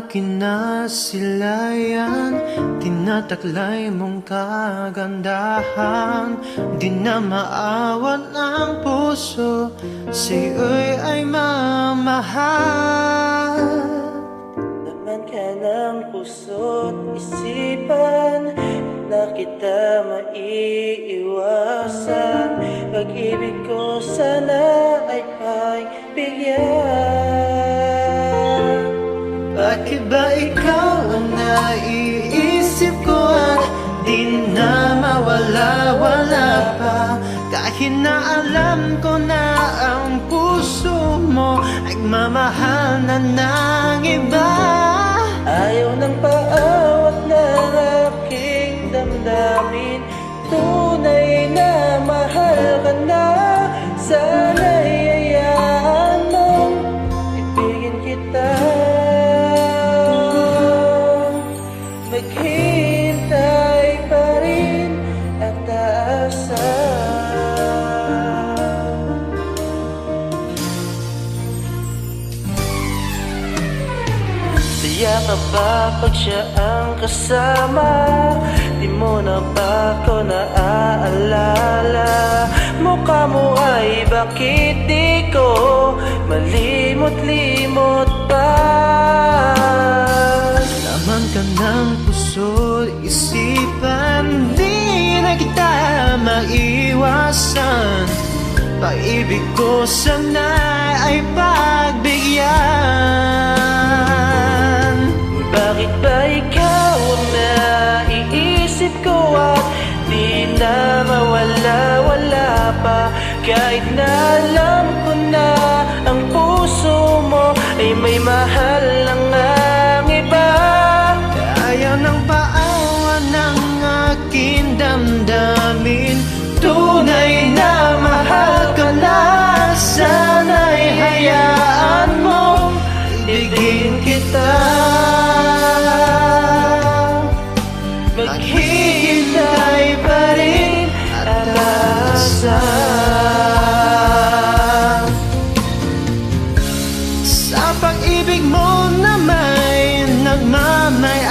akin na silayan, tinataklay mong kagandahan. Di na maawan ang puso, sa'yo'y ay mamahal. Laman ka ng puso't isipan, na kita maiiwasan. Pag-ibig ko sana ay pagbigyan. Bakit ba ikaw ang naiisip ko at di na mawala-wala pa? Kahit na alam ko na ang puso mo ay mamahal na ng iba. Ayaw ng paawat ng aking damdamin, tunay na mahal ka na. Sana'y hayaan mong ibigin kita. Maghintay pa rin at aasa. Saya ka ba pag siya ang kasama? Di mo na ba ko naaalala? Mukha mo ay bakit di ko malimot-limot pa? Laman ka ng puso, isipan, di na kita maiwasan. Pag-ibig ko sana ay pagbigyan. Bakit ba ikaw ang naiisip ko at di na mawala-wala pa? Kahit na alam ko na ang puso mo ay may mahal lang ang iba. Ayaw ng paawa ng aking damdamin, tunay na mahal ka na. Sana'y hayaan mo ibigin kita. Maghihintay pa rin at aasa. Sa pag-ibig mo na may nagmamay